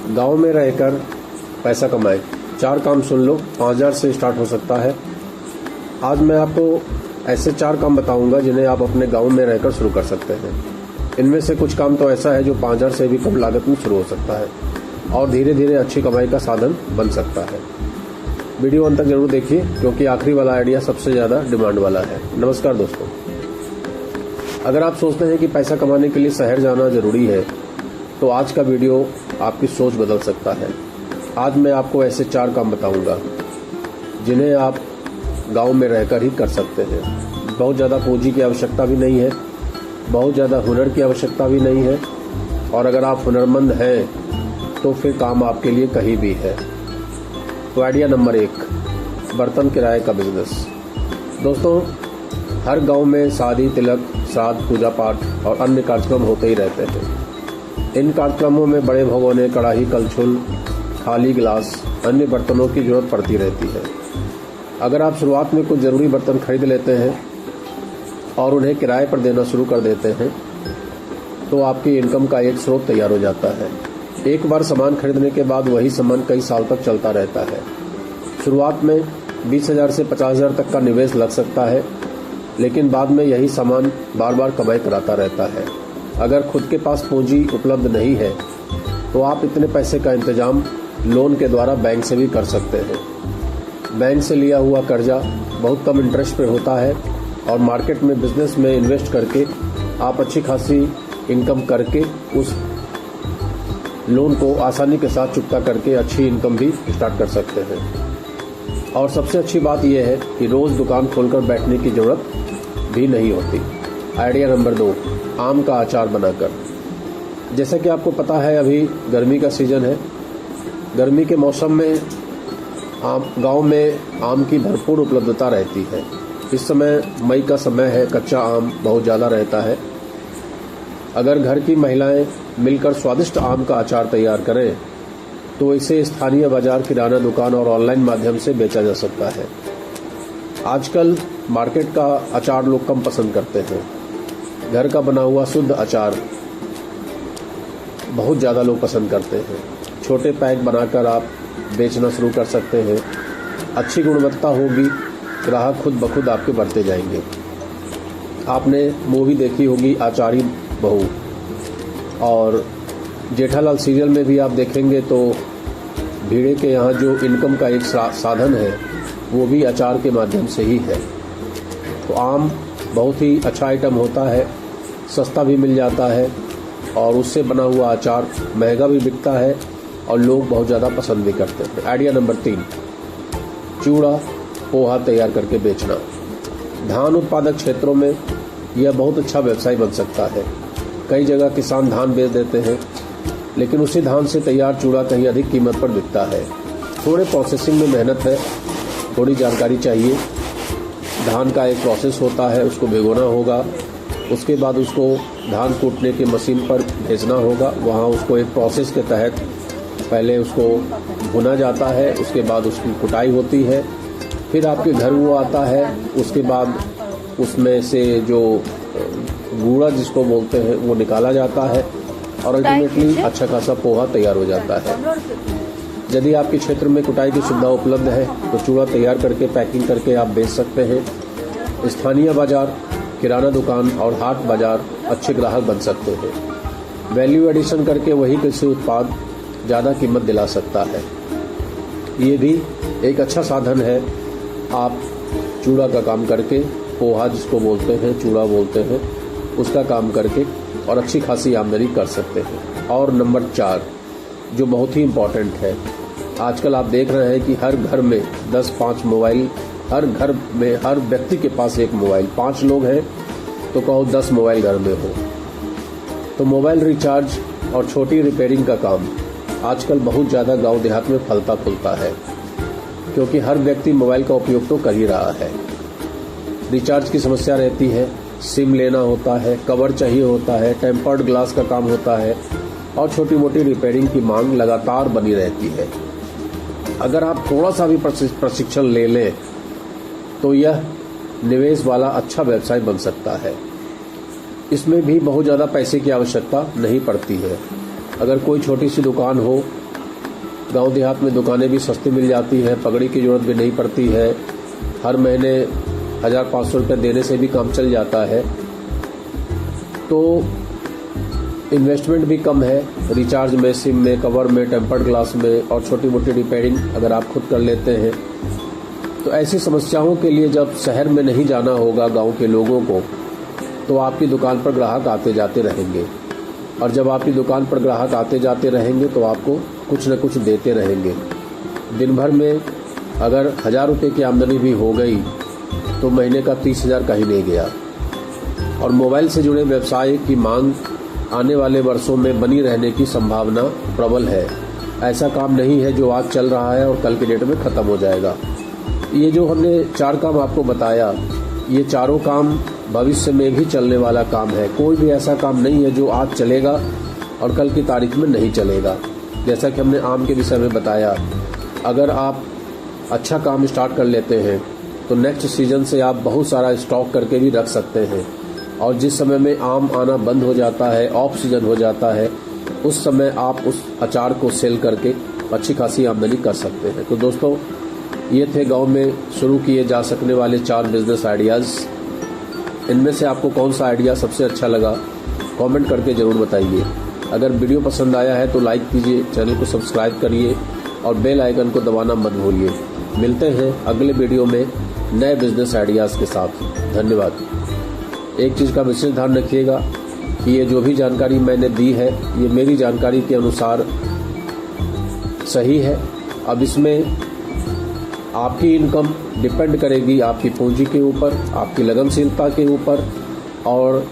गांव में रहकर पैसा कमाएं। 4 काम सुन लो, 5000 से स्टार्ट हो सकता है। आज मैं आपको ऐसे 4 काम बताऊंगा जिन्हें आप अपने गांव में रहकर शुरू कर सकते हैं। इनमें से कुछ काम तो ऐसा है जो 5000 से भी कम लागत में शुरू हो सकता है और धीरे धीरे अच्छी कमाई का साधन बन सकता है। वीडियो अंत तक जरूर देखिए क्योंकि आखिरी वाला आइडिया सबसे ज़्यादा डिमांड वाला है। नमस्कार दोस्तों, अगर आप सोचते हैं कि पैसा कमाने के लिए शहर जाना जरूरी है तो आज का वीडियो आपकी सोच बदल सकता है। आज मैं आपको ऐसे 4 काम बताऊंगा जिन्हें आप गांव में रहकर ही कर सकते हैं। बहुत ज़्यादा पूंजी की आवश्यकता भी नहीं है, बहुत ज़्यादा हुनर की आवश्यकता भी नहीं है, और अगर आप हुनरमंद हैं तो फिर काम आपके लिए कहीं भी है। तो आइडिया नंबर 1, बर्तन किराए का बिजनेस। दोस्तों, हर गांव में शादी, तिलक, श्राद्ध, पूजा पाठ और अन्य कार्यक्रम होते ही रहते हैं। इन कार्यक्रमों में बड़े भगोने, कढ़ाई, कलछुल, खाली गिलास, अन्य बर्तनों की जरूरत पड़ती रहती है। अगर आप शुरुआत में कुछ ज़रूरी बर्तन खरीद लेते हैं और उन्हें किराए पर देना शुरू कर देते हैं तो आपकी इनकम का एक स्रोत तैयार हो जाता है। एक बार सामान खरीदने के बाद वही सामान कई साल तक चलता रहता है। शुरुआत में 20,000 से 50,000 तक का निवेश लग सकता है, लेकिन बाद में यही सामान बार बार कमाई कराता रहता है। अगर खुद के पास पूंजी उपलब्ध नहीं है तो आप इतने पैसे का इंतजाम लोन के द्वारा बैंक से भी कर सकते हैं। बैंक से लिया हुआ कर्जा बहुत कम इंटरेस्ट पे होता है और मार्केट में बिजनेस में इन्वेस्ट करके आप अच्छी खासी इनकम करके उस लोन को आसानी के साथ चुकता करके अच्छी इनकम भी स्टार्ट कर सकते हैं। और सबसे अच्छी बात यह है कि रोज़ दुकान खोलकर बैठने की जरूरत भी नहीं होती। आइडिया नंबर 2, आम का अचार बनाकर। जैसा कि आपको पता है अभी गर्मी का सीजन है। गर्मी के मौसम में गांव में आम की भरपूर उपलब्धता रहती है। इस समय मई का समय है, कच्चा आम बहुत ज़्यादा रहता है। अगर घर की महिलाएं मिलकर स्वादिष्ट आम का अचार तैयार करें तो इसे स्थानीय बाजार, किराना दुकान और ऑनलाइन माध्यम से बेचा जा सकता है। आजकल मार्केट का अचार लोग कम पसंद करते हैं। घर का बना हुआ शुद्ध अचार बहुत ज़्यादा लोग पसंद करते हैं। छोटे पैक बनाकर आप बेचना शुरू कर सकते हैं। अच्छी गुणवत्ता होगी, ग्राहक खुद ब खुद आपके बढ़ते जाएंगे। आपने मूवी देखी होगी आचारी बहू, और जेठालाल सीरियल में भी आप देखेंगे तो भीड़े के यहाँ जो इनकम का एक साधन है वो भी अचार के माध्यम से ही है। तो आम बहुत ही अच्छा आइटम होता है, सस्ता भी मिल जाता है और उससे बना हुआ अचार महंगा भी बिकता है और लोग बहुत ज़्यादा पसंद भी करते हैं। आइडिया नंबर 3, चूड़ा पोहा तैयार करके बेचना। धान उत्पादक क्षेत्रों में यह बहुत अच्छा व्यवसाय बन सकता है। कई जगह किसान धान बेच देते हैं, लेकिन उसी धान से तैयार चूड़ा कहीं अधिक कीमत पर बिकता है। थोड़े प्रोसेसिंग में मेहनत है, थोड़ी जानकारी चाहिए। धान का एक प्रोसेस होता है, उसको भिगोना होगा, उसके बाद उसको धान कूटने की मशीन पर भेजना होगा। वहाँ उसको एक प्रोसेस के तहत पहले उसको भुना जाता है, उसके बाद उसकी कुटाई होती है, फिर आपके घर वो आता है। उसके बाद उसमें से जो गूड़ा जिसको बोलते हैं वो निकाला जाता है और अल्टीमेटली अच्छा खासा पोहा तैयार हो जाता है। यदि आपके क्षेत्र में कुटाई की सुविधा उपलब्ध है तो चूड़ा तैयार करके पैकिंग करके आप बेच सकते हैं। स्थानीय बाजार, किराना दुकान और हाट बाजार अच्छे ग्राहक बन सकते हैं। वैल्यू एडिशन करके वही कृषि उत्पाद ज़्यादा कीमत दिला सकता है। ये भी एक अच्छा साधन है। आप चूड़ा का काम करके, पोहा जिसको बोलते हैं, चूड़ा बोलते हैं, उसका काम करके और अच्छी खासी आमदनी कर सकते हैं। और नंबर 4 जो बहुत ही इम्पोर्टेंट है, आजकल आप देख रहे हैं कि हर घर में 10-5 मोबाइल, हर घर में हर व्यक्ति के पास एक मोबाइल। 5 लोग हैं तो कहो 10 मोबाइल घर में हो। तो मोबाइल रिचार्ज और छोटी रिपेयरिंग का काम आजकल बहुत ज़्यादा गांव देहात में फलता फूलता है, क्योंकि हर व्यक्ति मोबाइल का उपयोग तो कर ही रहा है। रिचार्ज की समस्या रहती है, सिम लेना होता है, कवर चाहिए होता है, टेम्पर्ड ग्लास का काम होता है और छोटी मोटी रिपेयरिंग की मांग लगातार बनी रहती है। अगर आप थोड़ा सा भी प्रशिक्षण ले लें तो यह निवेश वाला अच्छा व्यवसाय बन सकता है। इसमें भी बहुत ज़्यादा पैसे की आवश्यकता नहीं पड़ती है। अगर कोई छोटी सी दुकान हो गांव देहात में दुकानें भी सस्ती मिल जाती है, पगड़ी की जरूरत भी नहीं पड़ती है, हर महीने 1500 रुपये देने से भी काम चल जाता है। तो इन्वेस्टमेंट भी कम है, रिचार्ज में, सिम में, कवर में, टेम्पर्ड ग्लास में, और छोटी मोटी रिपेयरिंग अगर आप खुद कर लेते हैं। तो ऐसी समस्याओं के लिए जब शहर में नहीं जाना होगा गांव के लोगों को, तो आपकी दुकान पर ग्राहक आते जाते रहेंगे, और जब आपकी दुकान पर ग्राहक आते जाते रहेंगे तो आपको कुछ न कुछ देते रहेंगे। दिन भर में अगर 1000 रुपये की आमदनी भी हो गई तो महीने का 30,000 कहीं नहीं गया। और मोबाइल से जुड़े व्यवसाय की मांग आने वाले वर्षों में बनी रहने की संभावना प्रबल है। ऐसा काम नहीं है जो आज चल रहा है और कल के डेट में ख़त्म हो जाएगा। ये जो हमने 4 काम आपको बताया, ये चारों काम भविष्य में भी चलने वाला काम है। कोई भी ऐसा काम नहीं है जो आज चलेगा और कल की तारीख में नहीं चलेगा। जैसा कि हमने आम के विषय में बताया, अगर आप अच्छा काम स्टार्ट कर लेते हैं तो नेक्स्ट सीजन से आप बहुत सारा स्टॉक करके भी रख सकते हैं, और जिस समय में आम आना बंद हो जाता है, ऑफ सीजन हो जाता है, उस समय आप उस अचार को सेल करके अच्छी खासी आमदनी कर सकते हैं। तो दोस्तों, ये थे गांव में शुरू किए जा सकने वाले 4 बिजनेस आइडियाज़। इनमें से आपको कौन सा आइडिया सबसे अच्छा लगा, कमेंट करके ज़रूर बताइए। अगर वीडियो पसंद आया है तो लाइक कीजिए, चैनल को सब्सक्राइब करिए और बेल आइकन को दबाना मत भूलिए। मिलते हैं अगले वीडियो में नए बिजनेस आइडियाज़ के साथ। धन्यवाद। एक चीज़ का विशेष ध्यान रखिएगा कि ये जो भी जानकारी मैंने दी है, ये मेरी जानकारी के अनुसार सही है। अब इसमें आपकी इनकम डिपेंड करेगी आपकी पूंजी के ऊपर, आपकी लगनशीलता के ऊपर और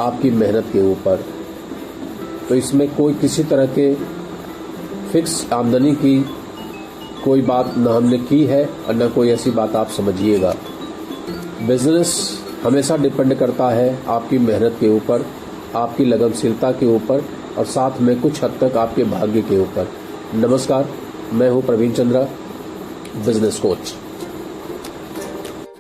आपकी मेहनत के ऊपर। तो इसमें कोई किसी तरह के फिक्स आमदनी की कोई बात न हमने की है और न कोई ऐसी बात आप समझिएगा। बिजनेस हमेशा डिपेंड करता है आपकी मेहनत के ऊपर, आपकी लगनशीलता के ऊपर और साथ में कुछ हद तक आपके भाग्य के ऊपर। नमस्कार, मैं हूं प्रवीण चंद्रा, बिजनेस कोच।